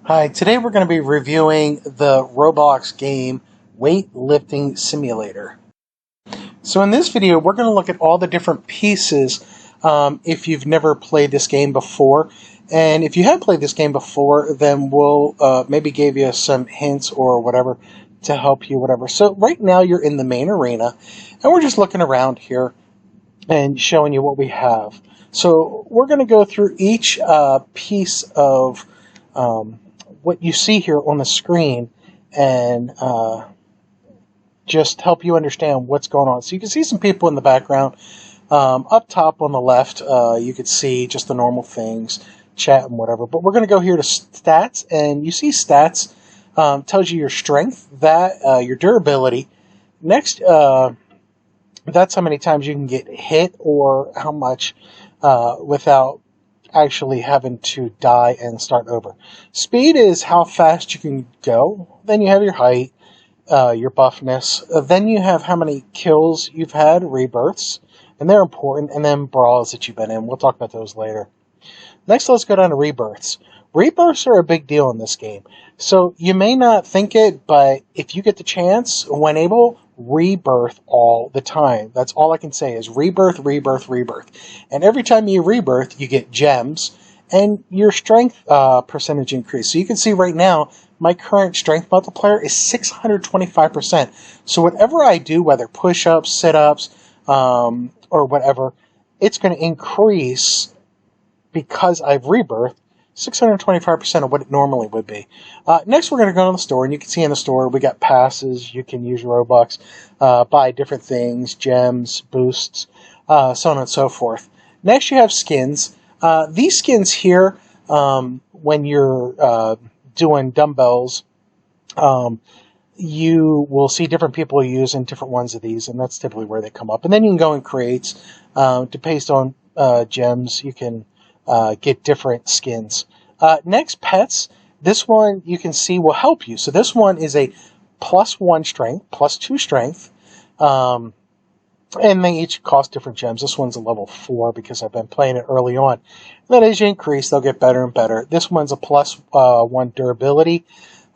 Hi, today we're going to be reviewing the Roblox game Weightlifting Simulator. So in this video, we're going to look at all the different pieces if you've never played this game before. And if you have played this game before, then we'll maybe give you some hints or whatever to help you, whatever. So right now you're in the main arena, and we're just looking around here and showing you what we have. So we're going to go through each piece of what you see here on the screen and just help you understand what's going on. So you can see some people in the background. Up top on the left, you could see just the normal things, chat and whatever. But we're going to go here to stats, and you see stats tells you your strength, that your durability. Next, that's how many times you can get hit or how much without actually having to die and start over. Speed is how fast you can go. Then you have your height, your buffness. Then you have how many kills you've had, rebirths, and they're important. And then brawls that you've been in. We'll talk about those later. Next, let's go down to rebirths. Rebirths are a big deal in this game. So you may not think it, but if you get the chance, when able, rebirth all the time. That's all I can say is rebirth, rebirth, rebirth. And every time you rebirth, you get gems and your strength percentage increase. So you can see right now, my current strength multiplier is 625%. So whatever I do, whether push-ups, sit-ups, or whatever, it's going to increase because I've rebirthed 625% of what it normally would be. Next, we're going to go to the store, and you can see in the store we got passes. You can use Robux, buy different things, gems, boosts, so on and so forth. Next, you have skins. These skins here, when you're doing dumbbells, you will see different people using different ones of these, and that's typically where they come up. And then you can go in crates. Based on gems, you can get different skins. Next, pets. This one you can see will help you. So this one is a +1 strength, +2 strength, and they each cost different gems. This one's a level 4 because I've been playing it early on. And then as you increase, they'll get better and better. This one's a +1 durability.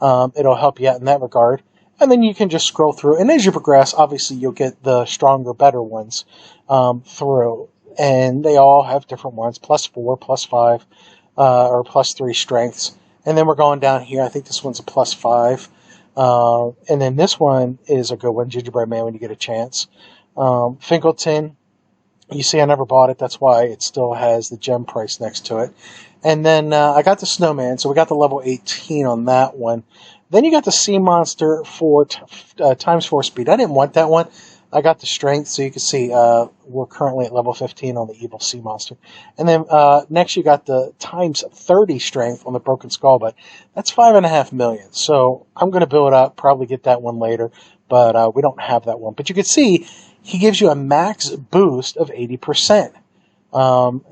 It'll help you out in that regard. And then you can just scroll through. And as you progress, obviously you'll get the stronger, better ones through. And they all have different ones, +4, +5, or +3 strengths. And then we're going down here. I think this one's a +5. And then this one is a good one, Gingerbread Man, when you get a chance. Finkelton, you see I never bought it. That's why it still has the gem price next to it. And then I got the Snowman, so we got the level 18 on that one. Then you got the Sea Monster for ×4 speed. I didn't want that one. I got the strength, so you can see we're currently at level 15 on the evil sea monster. And then next you got the ×30 strength on the broken skull, but that's 5.5 million. So I'm going to build up, probably get that one later, but we don't have that one. But you can see he gives you a max boost of 80%.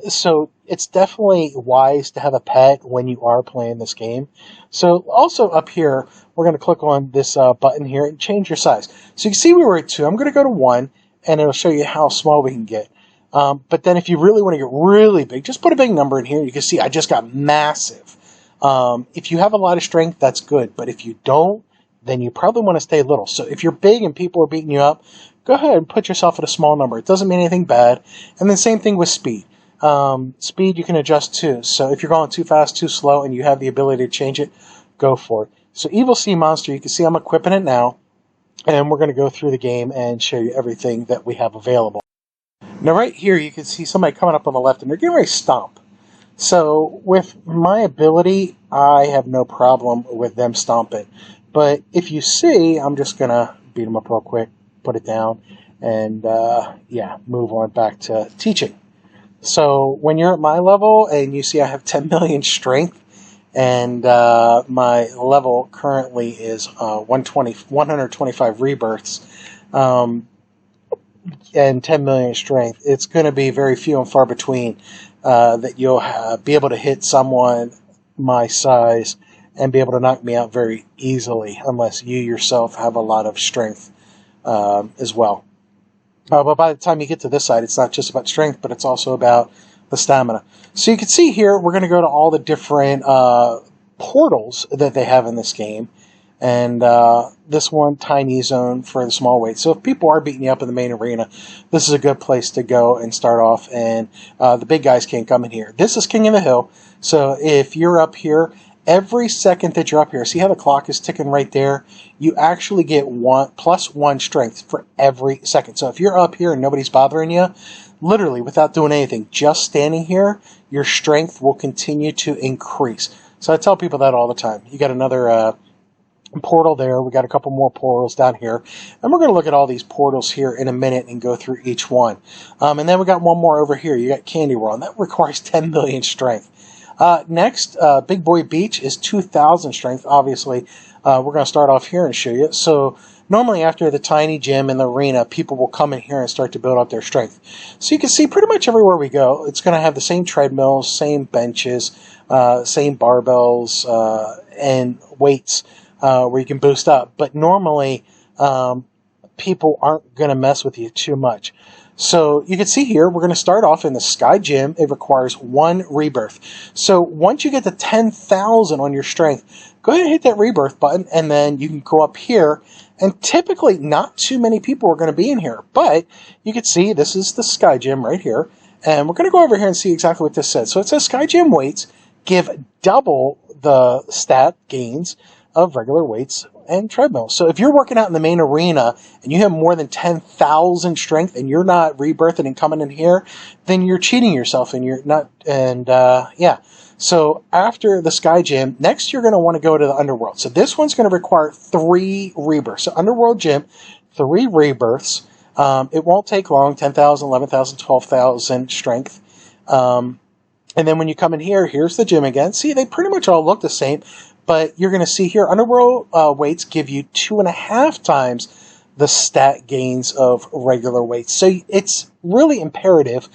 So it's definitely wise to have a pet when you are playing this game. So also up here, we're going to click on this button here and change your size. So you can see we were at 2. I'm going to go to 1, and it'll show you how small we can get. But then if you really want to get really big, just put a big number in here. You can see I just got massive. If you have a lot of strength, that's good. But if you don't, then you probably want to stay little. So if you're big and people are beating you up, go ahead and put yourself at a small number. It doesn't mean anything bad. And then same thing with speed. Speed you can adjust too. So if you're going too fast, too slow, and you have the ability to change it, go for it. So Evil Sea Monster, you can see I'm equipping it now. And we're going to go through the game and show you everything that we have available. Now right here you can see somebody coming up on the left, and they're getting ready to stomp. So with my ability, I have no problem with them stomping. But if you see, I'm just going to beat them up real quick, put it down, and move on back to teaching. So when you're at my level and you see I have 10 million strength, and my level currently is 125 rebirths, and 10 million strength, it's going to be very few and far between that you'll be able to hit someone my size and be able to knock me out very easily, unless you yourself have a lot of strength as well. But by the time you get to this side, it's not just about strength, but it's also about the stamina. So you can see here, we're going to go to all the different portals that they have in this game. And this one, tiny zone for the small weight. So if people are beating you up in the main arena, this is a good place to go and start off. And the big guys can't come in here. This is King of the Hill. So if you're up here, every second that you're up here, see how the clock is ticking right there? You actually get +1 strength for every second. So if you're up here and nobody's bothering you, literally without doing anything, just standing here, your strength will continue to increase. So I tell people that all the time. You got another portal there. We got a couple more portals down here. And we're going to look at all these portals here in a minute and go through each one. And then we got one more over here. You got Candy World. And that requires 10 million strength. Next, Big Boy Beach is 2,000 strength. Obviously, we're going to start off here and show you. So normally after the tiny gym in the arena, people will come in here and start to build up their strength. So you can see pretty much everywhere we go, it's going to have the same treadmills, same benches, same barbells, and weights where you can boost up. But normally, people aren't going to mess with you too much. So you can see here, we're going to start off in the Sky Gym. It requires 1 rebirth. So once you get to 10,000 on your strength, go ahead and hit that rebirth button, and then you can go up here. And typically, not too many people are going to be in here. But you can see this is the Sky Gym right here. And we're going to go over here and see exactly what this says. So it says Sky Gym weights give double the stat gains of regular weights and treadmills. So if you're working out in the main arena and you have more than 10,000 strength and you're not rebirthing and coming in here, then you're cheating yourself and you're not, and yeah. So after the Sky Gym, next you're going to want to go to the Underworld. So this one's going to require 3 rebirths. So Underworld Gym, 3 rebirths. It won't take long, 10,000, 11,000, 12,000 strength. And then when you come in here, here's the gym again. See, they pretty much all look the same. But you're going to see here, Underworld weights give you 2.5 times the stat gains of regular weights. So it's really imperative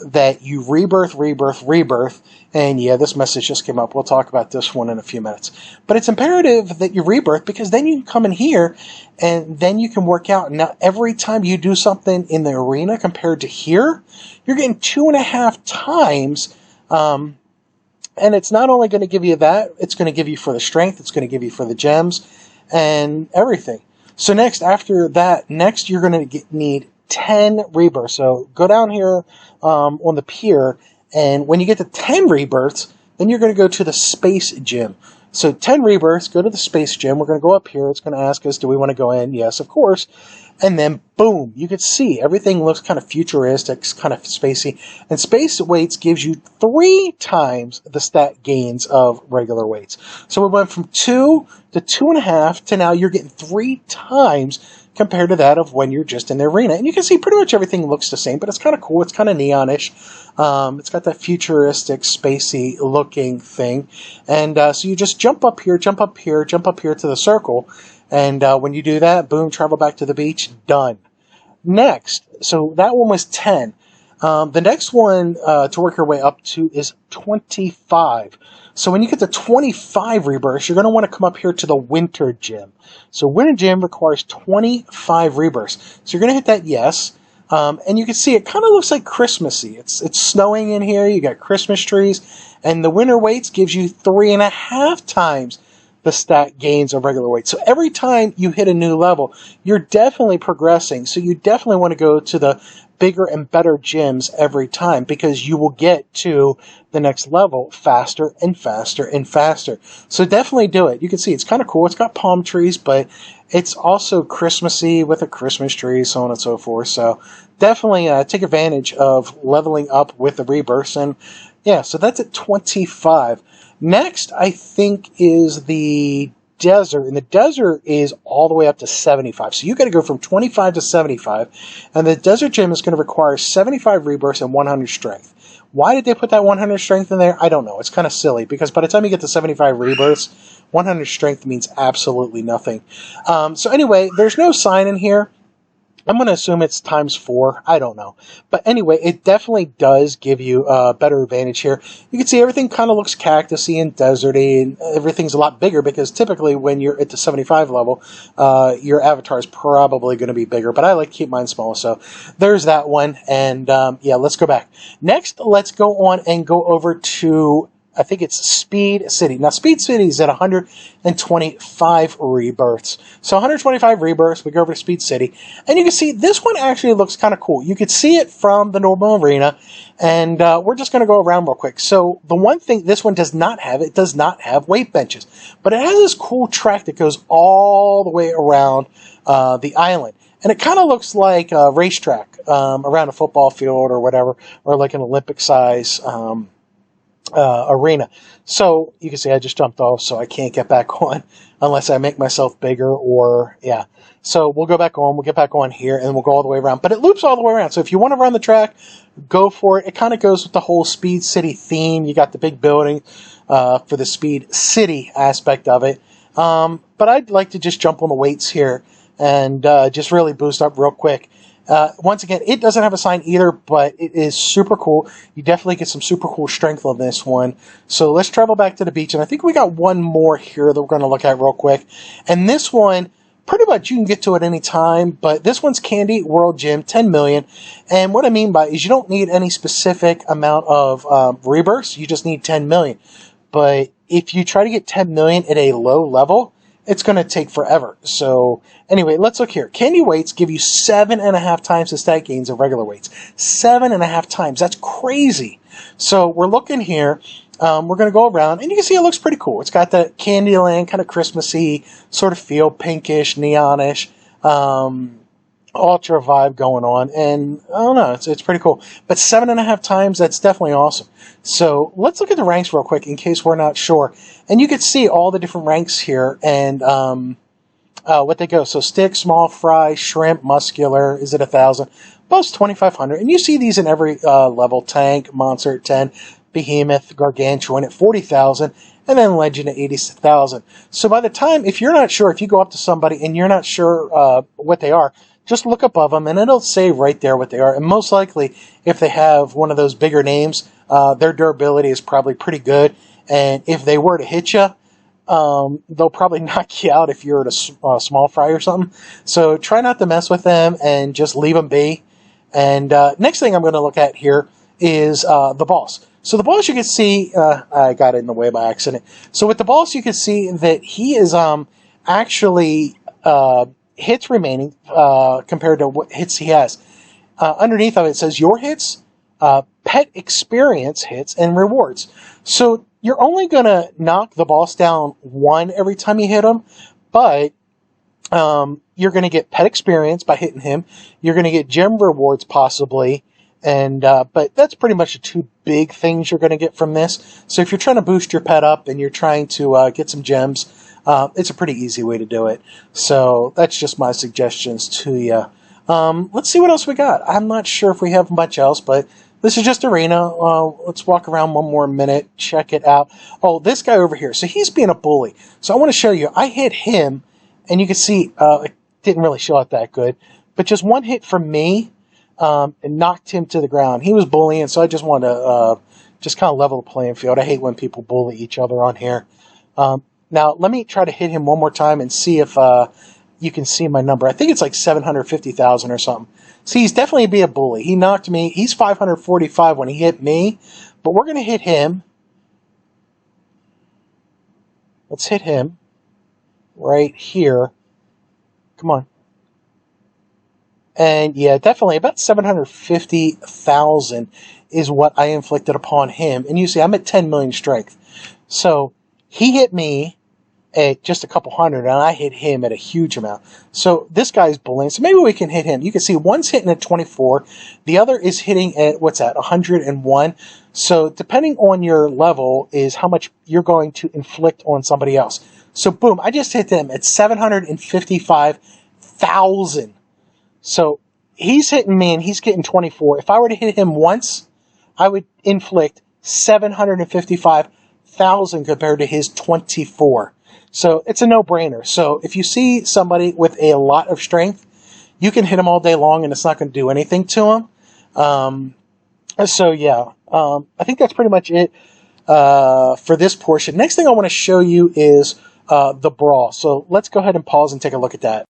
that you rebirth. And yeah, this message just came up. We'll talk about this one in a few minutes. But it's imperative that you rebirth because then you can come in here and then you can work out. Now, every time you do something in the arena compared to here, you're getting 2.5 times and it's not only going to give you that, it's going to give you for the strength, it's going to give you for the gems, and everything. So after that, you're going to need 10 rebirths. So go down here on the pier, and when you get to 10 rebirths, then you're going to go to the Space Gym. So 10 rebirths, go to the Space Gym. We're going to go up here. It's going to ask us, do we want to go in? Yes, of course. And then, boom, you can see everything looks kind of futuristic, kind of spacey. And space weights gives you 3 times the stat gains of regular weights. So we went from 2 to 2.5 to now you're getting 3 times compared to that of when you're just in the arena. And you can see pretty much everything looks the same, but it's kind of cool. It's kind of neonish. It's got that futuristic, spacey looking thing. And so you just jump up here to the circle. And when you do that, boom, travel back to the beach, done. Next, so that one was 10. The next one to work your way up to is 25. So when you get to 25 rebirths, you're going to want to come up here to the Winter Gym. So Winter Gym requires 25 rebirths. So you're going to hit that yes. And you can see it kind of looks like Christmassy. It's snowing in here. You got Christmas trees. And the winter weights gives you 3.5 times the stat gains of regular weight. So every time you hit a new level, you're definitely progressing. So you definitely want to go to the bigger and better gyms every time because you will get to the next level faster and faster and faster. So definitely do it. You can see it's kind of cool. It's got palm trees, but it's also Christmassy with a Christmas tree, so on and so forth. So definitely take advantage of leveling up with the rebirths. And yeah, so that's at 25. Next, I think, is the desert. And the desert is all the way up to 75. So you got to go from 25 to 75. And the desert gym is going to require 75 rebirths and 100 strength. Why did they put that 100 strength in there? I don't know. It's kind of silly because by the time you get to 75 rebirths, 100 strength means absolutely nothing. So anyway, there's no sign in here. I'm going to assume it's ×4. I don't know. But anyway, it definitely does give you a better advantage here. You can see everything kind of looks cactusy and deserty, and everything's a lot bigger because typically when you're at the 75 level, your avatar is probably going to be bigger. But I like to keep mine small, so there's that one. And yeah, let's go back. Next, let's go on and go over to I think it's Speed City. Now, Speed City is at 125 rebirths. So 125 rebirths, we go over to Speed City. And you can see this one actually looks kind of cool. You could see it from the normal arena. And we're just going to go around real quick. So the one thing this one does not have, it does not have weight benches. But it has this cool track that goes all the way around the island. And it kind of looks like a racetrack around a football field or whatever, or like an Olympic size arena. So you can see I just jumped off, so I can't get back on unless I make myself bigger or, yeah. So we'll go back on, we'll get back on here, and we'll go all the way around. But it loops all the way around. So if you want to run the track, go for it. It kind of goes with the whole Speed City theme. You got the big building for the Speed City aspect of it. But I'd like to just jump on the weights here and just really boost up real quick. Once again, it doesn't have a sign either, but it is super cool. You definitely get some super cool strength on this one. So let's travel back to the beach, and I think we got one more here that we're going to look at real quick. And this one, pretty much you can get to it any time, but this one's Candy World Gym, 10 million. And what I mean by it is you don't need any specific amount of rebirths, you just need 10 million. But if you try to get 10 million at a low level, it's going to take forever. So anyway, let's look here. Candy weights give you 7.5 times the stat gains of regular weights. 7.5 times. That's crazy. So we're looking here. We're going to go around, and you can see it looks pretty cool. It's got the Candyland kind of Christmassy sort of feel, pinkish, neonish, ultra vibe going on, and I don't know, it's pretty cool. But 7.5 times, that's definitely awesome. So let's look at the ranks real quick in case we're not sure. And you can see all the different ranks here and what they go. So stick, small fry, shrimp, muscular is at 1,000, both 2,500. And you see these in every level: tank, monster at 10, behemoth, gargantuan at 40,000, and then legend at 80,000. So by the time, if you're not sure, if you go up to somebody and you're not sure what they are, just look above them, and it'll say right there what they are. And most likely, if they have one of those bigger names, their durability is probably pretty good. And if they were to hit you, they'll probably knock you out if you're at a small fry or something. So try not to mess with them and just leave them be. And next thing I'm going to look at here is the boss. So the boss, you can see, I got it in the way by accident. So with the boss, you can see that he is actually hits remaining compared to what hits he has. Underneath of it says your hits, pet experience hits, and rewards. So you're only going to knock the boss down one every time you hit him, but you're going to get pet experience by hitting him. You're going to get gem rewards possibly, and but that's pretty much the two big things you're going to get from this. So if you're trying to boost your pet up and you're trying to get some gems, it's a pretty easy way to do it. So that's just my suggestions to you. Let's see what else we got. I'm not sure if we have much else, but this is just arena. Let's walk around one more minute, check it out. Oh, this guy over here. So he's being a bully. So I want to show you. I hit him, and you can see it didn't really show up that good. But just one hit from me and knocked him to the ground. He was bullying, so I just wanted to just kind of level the playing field. I hate when people bully each other on here. Now, let me try to hit him one more time and see if you can see my number. I think it's like 750,000 or something. See, he's definitely be a bully. He knocked me. He's 545 when he hit me, but we're going to hit him. Let's hit him right here. Come on. And yeah, definitely about 750,000 is what I inflicted upon him. And you see, I'm at 10 million strength. So he hit me at just a couple hundred, and I hit him at a huge amount. So this guy's bullying, so maybe we can hit him. You can see one's hitting at 24, the other is hitting at, what's that, 101. So depending on your level is how much you're going to inflict on somebody else. So boom, I just hit them at 755,000. So he's hitting me and he's getting 24. If I were to hit him once, I would inflict 755,000 compared to his 24. So it's a no-brainer. So if you see somebody with a lot of strength, you can hit them all day long and it's not going to do anything to them. So yeah, I think that's pretty much it for this portion. Next thing I want to show you is the brawl. So let's go ahead and pause and take a look at that.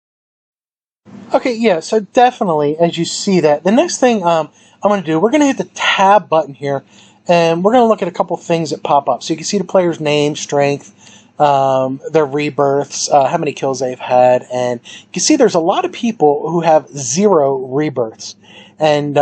Okay, yeah, so definitely, as you see that, the next thing I'm going to do, we're going to hit the tab button here, And we're going to look at a couple things that pop up. So you can see the player's name, strength, their rebirths, how many kills they've had, and you can see there's a lot of people who have 0 rebirths. And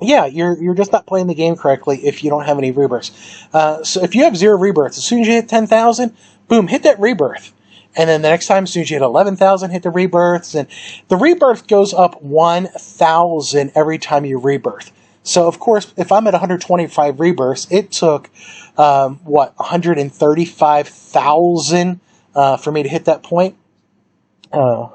yeah, you're just not playing the game correctly if you don't have any rebirths. So if you have 0 rebirths, as soon as you hit 10,000, boom, hit that rebirth. And then the next time, as soon as you hit 11,000, hit the rebirths. And the rebirth goes up 1,000 every time you rebirth. So, of course, if I'm at 125 rebirths, it took, 135,000 for me to hit that point. And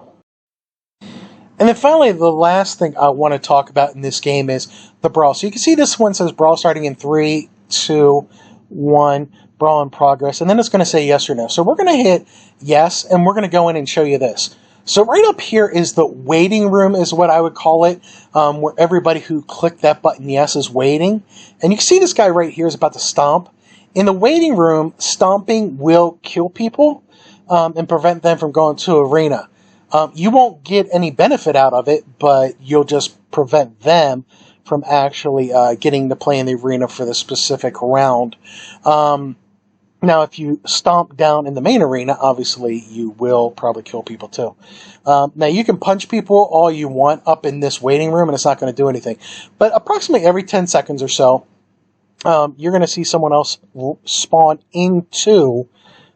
then finally, the last thing I want to talk about in this game is the brawl. So you can see this one says brawl starting in 3, 2, 1, brawl in progress. And then it's going to say yes or no. So we're going to hit yes, and we're going to go in and show you this. So right up here is the waiting room, is what I would call it, where everybody who clicked that button yes is waiting. And you can see this guy right here is about to stomp. In the waiting room, stomping will kill people and prevent them from going to arena. You won't get any benefit out of it, but you'll just prevent them from actually getting to play in the arena for the specific round. Now, if you stomp down in the main arena, obviously you will probably kill people too. Now, you can punch people all you want up in this waiting room, and it's not going to do anything. But approximately every 10 seconds or so, you're going to see someone else spawn into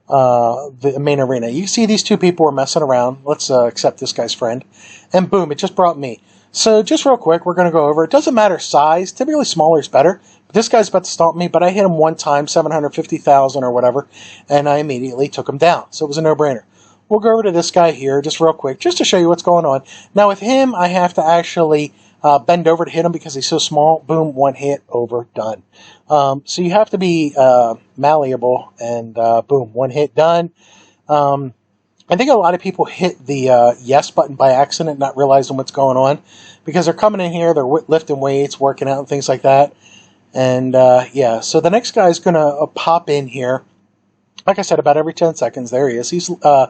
the main arena. You see these 2 people are messing around. Let's accept this guy's friend. And boom, it just brought me. So just real quick, we're going to go over. It doesn't matter size. Typically smaller is better. But this guy's about to stomp me, but I hit him one time, 750,000 or whatever, and I immediately took him down. So it was a no-brainer. We'll go over to this guy here just real quick, just to show you what's going on. Now with him, I have to actually bend over to hit him because he's so small. Boom, 1 hit, over, done. So you have to be malleable, and boom, 1 hit, done. I think a lot of people hit the yes button by accident, not realizing what's going on, because they're coming in here, they're lifting weights, working out, and things like that. And yeah, so the next guy is going to pop in here. Like I said, about every 10 seconds. There he is. He's coming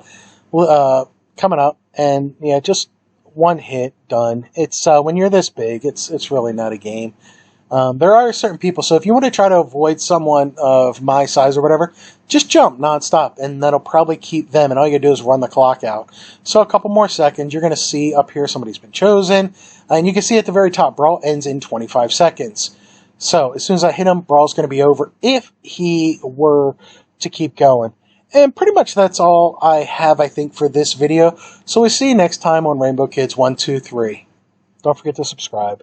up, and yeah, just 1 hit, done. It's when you're this big, it's really not a game. There are certain people, so if you want to try to avoid someone of my size or whatever, just jump nonstop, and that'll probably keep them, and all you gotta do is run the clock out. So a couple more seconds, you're going to see up here somebody's been chosen, and you can see at the very top, brawl ends in 25 seconds. So as soon as I hit him, brawl's going to be over if he were to keep going. And pretty much that's all I have, I think, for this video. So we'll see you next time on Rainbow Kids 1, 2, 3. Don't forget to subscribe.